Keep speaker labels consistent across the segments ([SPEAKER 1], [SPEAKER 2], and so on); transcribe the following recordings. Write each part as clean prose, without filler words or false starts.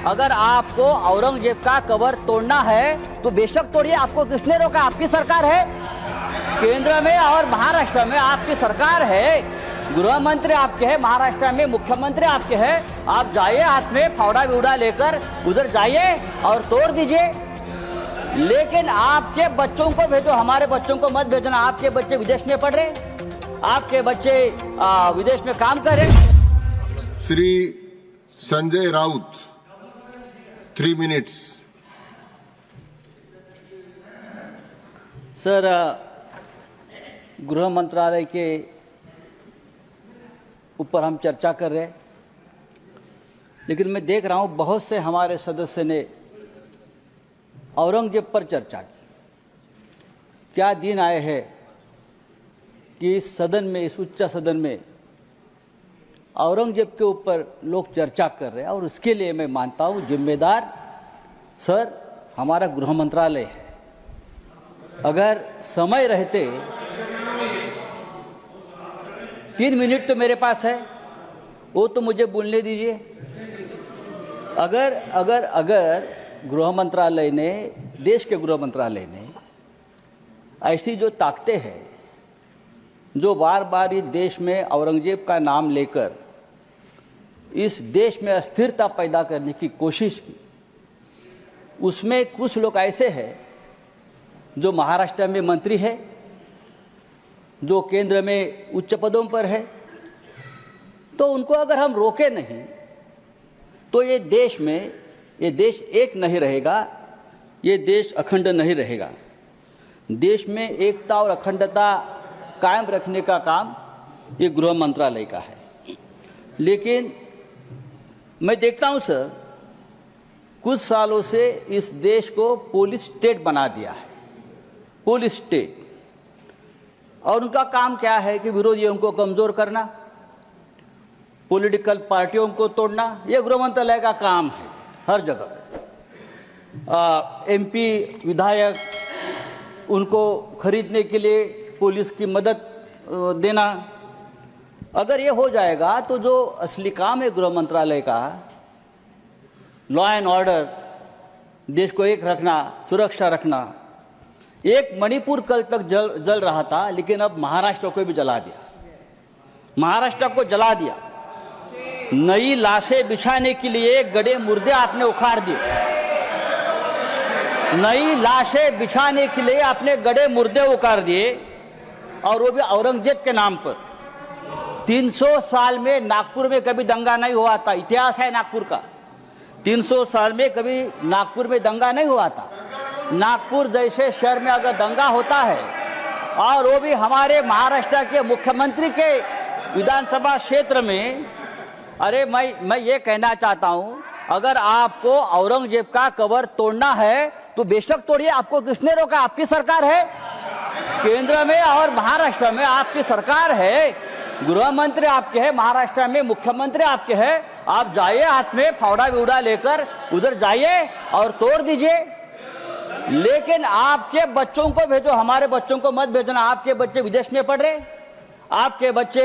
[SPEAKER 1] अगर आपको औरंगजेब का कबर तोड़ना है तो बेशक तोड़िए। आपको किसने रोका? आपकी सरकार है, केंद्र में और महाराष्ट्र में आपकी सरकार है, गृह मंत्री आपके हैं, महाराष्ट्र में मुख्यमंत्री आपके हैं। आप जाइए, हाथ में फावड़ा बिवड़ा लेकर उधर जाइए और तोड़ दीजिए। लेकिन आपके बच्चों को भेजो, हमारे बच्चों को मत भेजना। आपके बच्चे विदेश में पढ़ रहे, आपके बच्चे विदेश में काम कर रहे।
[SPEAKER 2] श्री संजय राउत 3 मिनट्स।
[SPEAKER 1] सर, गृह मंत्रालय के ऊपर हम चर्चा कर रहे हैं, लेकिन मैं देख रहा हूं बहुत से हमारे सदस्य ने औरंगजेब पर चर्चा की। क्या दिन आए हैं कि इस सदन में, इस उच्च सदन में औरंगजेब के ऊपर लोग चर्चा कर रहे हैं, और उसके लिए मैं मानता हूं जिम्मेदार सर हमारा गृह मंत्रालय है। अगर समय रहते 3 मिनट तो मेरे पास है, वो तो मुझे बोलने दीजिए। अगर गृह मंत्रालय ने, देश के गृह मंत्रालय ने ऐसी जो ताकतें हैं, जो बार बार इस देश में औरंगजेब का नाम लेकर इस देश में अस्थिरता पैदा करने की कोशिश की, उसमें कुछ लोग ऐसे हैं जो महाराष्ट्र में मंत्री है, जो केंद्र में उच्च पदों पर है, तो उनको अगर हम रोके नहीं तो ये देश एक नहीं रहेगा, ये देश अखंड नहीं रहेगा। देश में एकता और अखंडता कायम रखने का काम ये गृह मंत्रालय का है। लेकिन मैं देखता हूं सर, कुछ सालों से इस देश को पुलिस स्टेट बना दिया है, पुलिस स्टेट। और उनका काम क्या है कि विरोधियों को कमजोर करना, पॉलिटिकल पार्टियों को तोड़ना, यह गृह मंत्रालय का काम है हर जगह। एमपी विधायक, उनको खरीदने के लिए पुलिस की मदद देना। अगर ये हो जाएगा तो जो असली काम है गृह मंत्रालय का, लॉ एंड ऑर्डर, देश को एक रखना, सुरक्षा रखना। एक मणिपुर कल तक जल रहा था, लेकिन अब महाराष्ट्र को भी जला दिया, महाराष्ट्र को जला दिया। नई लाशें बिछाने के लिए गड़े मुर्दे आपने उखाड़ दिए, नई लाशें बिछाने के लिए आपने गड़े मुर्दे उखाड़ दिए, और वो भी औरंगजेब के नाम पर। 300 साल में नागपुर में कभी दंगा नहीं हुआ था, इतिहास है नागपुर का। 300 साल में कभी नागपुर में दंगा नहीं हुआ था। नागपुर जैसे शहर में अगर दंगा होता है, और वो भी हमारे महाराष्ट्र के मुख्यमंत्री के विधानसभा क्षेत्र में, अरे मैं ये कहना चाहता हूं, अगर आपको औरंगजेब का कबर तोड़ना है तो बेशक तोड़िए। आपको किसने रोका? आपकी सरकार है, केंद्र में और महाराष्ट्र में आपकी सरकार है, गृह मंत्री आपके हैं, महाराष्ट्र में मुख्यमंत्री आपके हैं। आप जाइए, हाथ में फावड़ा बिवड़ा लेकर उधर जाइए और तोड़ दीजिए। लेकिन आपके बच्चों को भेजो, हमारे बच्चों को मत भेजना। आपके बच्चे विदेश में पढ़ रहे, आपके बच्चे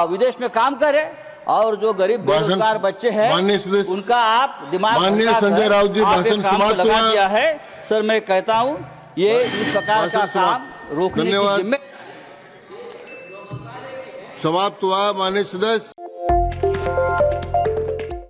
[SPEAKER 1] विदेश में काम कर रहे, और जो गरीब बेरोजगार बच्चे हैं उनका आप दिमाग
[SPEAKER 2] माननीय संजय राउत जी भाषण समाप्त
[SPEAKER 1] लगा दिया है। सर, मैं कहता हूं ये इस प्रकार का काम रोकने की जिम्मेदारी
[SPEAKER 2] समाप्त हुआ। माननीय सदस्य।